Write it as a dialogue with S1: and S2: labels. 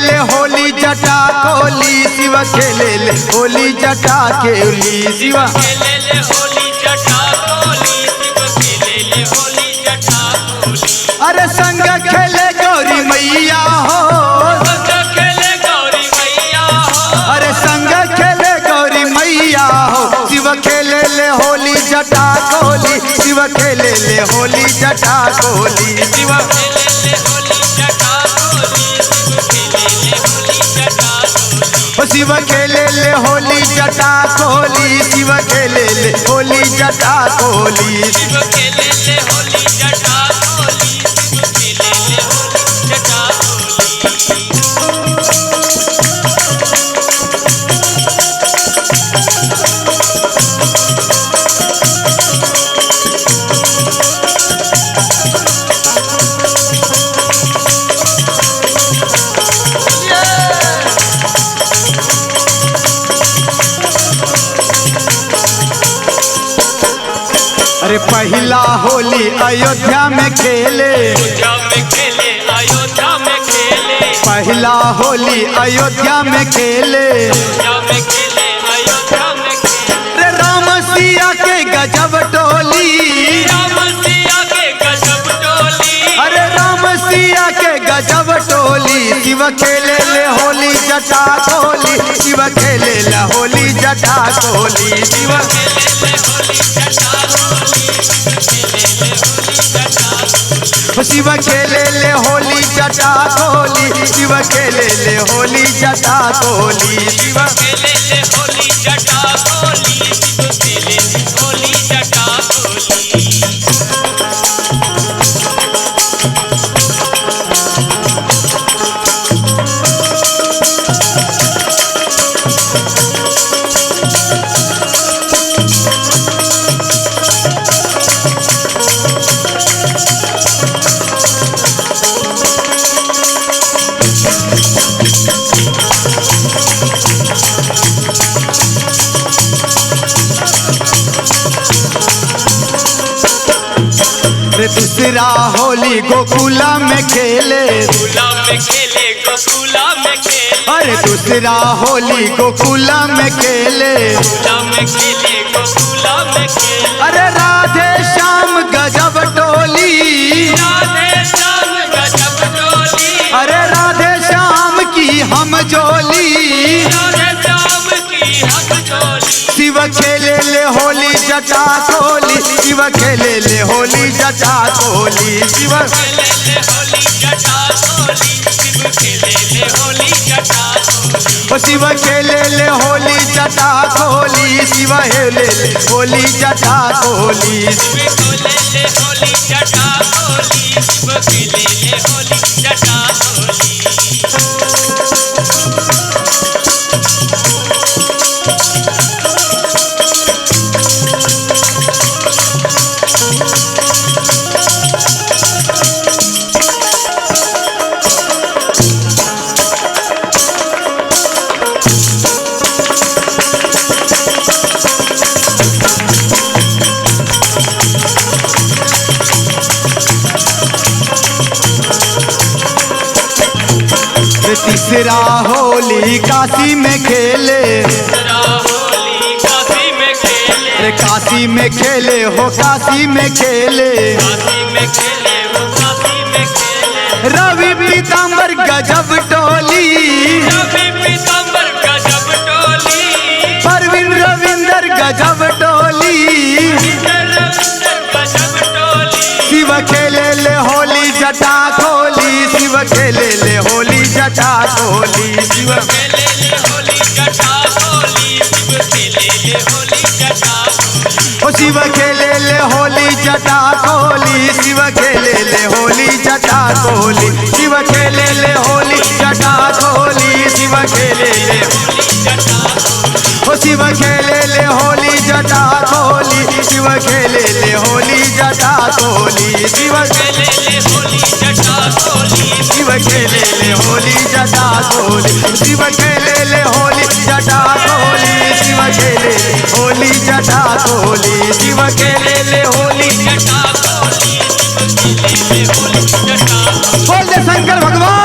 S1: ले होली जटा कोली, शिव खेले ले होली जटा केली, शिव
S2: खेले ले होली जटा कोली, शिव खेले ले होली जटा कोली।
S1: अरे संग खेले गौरी मैया हो,
S2: संग खेले गौरी मैया हो,
S1: अरे संग खेले गौरी मैया हो, शिव खेले ले होली जटा कोली, शिव खेले ले होली जटा कोली, शिव
S2: खेले ले होली जटा कोली, शिव खेले ले होली जटा कोली।
S1: शिव खेले ले होली जटा कोली, शिव खेले ले होली जटा कोली,
S2: शिव खेले ले होली जटा कोली, शिव खेले ले होली जटा
S1: अरे पहला होली अयोध्या में खेले,
S2: अयोध्या में खेले, अयोध्या में खेले,
S1: पहला होली अयोध्या में खेले,
S2: अयोध्या में खेले, अयोध्या में खेले।
S1: रे राम सिया के गजब टोली,
S2: राम सिया के गजब टोली,
S1: अरे राम सिया के गजब टोली, शिव खेले ले होली जटा कोली, शिव खेले ले होली जटा कोली, शिव
S2: खेले ले होली जटा कोली,
S1: शिव खेले ले होली जटा कोली, शिव खेले ले होली जटा कोली, शिव
S2: खेले ले होली जटा कोली, शिव खेले ले होली जटा कोली।
S1: रे दूसरा होली गोकुला में खेले,
S2: गोकुला में खेले, गोकुला में खेले,
S1: अरे दूसरा होली गोकुला में खेले,
S2: गोकुला में खेले, गोकुला में खेले।
S1: अरे राधे श्याम गजब टोली,
S2: राधे श्याम गजब टोली,
S1: अरे राधे श्याम की हम जोली,
S2: राधे श्याम की हम टोली,
S1: शिव खेले ले होली जटा कोली, शिव खेले ले होली जटा कोली, शिव
S2: खेले ले होली जटा कोली, शिव खेले ले होली जटा कोली,
S1: शिव खेले ले होली जटा कोली, शिव खेले ले होली जटा कोली,
S2: शिव खेले ले होली जटा कोली, शिव खेले ले होली जटा कोली।
S1: तीसरा होली काशी में खेले,
S2: तीसरा होली काशी में खेले,
S1: रे काशी में खेले हो काशी में खेले,
S2: काशी में खेले, वो काशी में खेले।
S1: रवि पीताम्बर गजब टोली,
S2: रवि पीताम्बर गजब टोली,
S1: परवीन रविंदर गजब टोली,
S2: रविंदर गजब टोली,
S1: शिव खेले ले होली जटा कोली, शिव खेले ले होली जटा कोली, शिव
S2: खेले ले होली जटा कोली, शिव खेले ले होली जटा कोली,
S1: ओ शिव खेले ले होली जटा कोली, शिव खेले ले होली जटा कोली, शिव खेले ले होली जटा कोली, शिव खेले ले
S2: होली जटा कोली,
S1: ओ शिव खेले ले होली जटा कोली, शिव खेले ले होली जटा कोली, शिव
S2: खेले ले होली जटा कोली,
S1: शिव खेले ले होली जटा कोली, शिव खेले ले होली जटा कोली, शिव खेले ले होली जटा कोली, शिव खेले ले होली
S2: जटा कोली, शिव खेले ले होली जटा।
S1: बोल दे शंकर भगवान।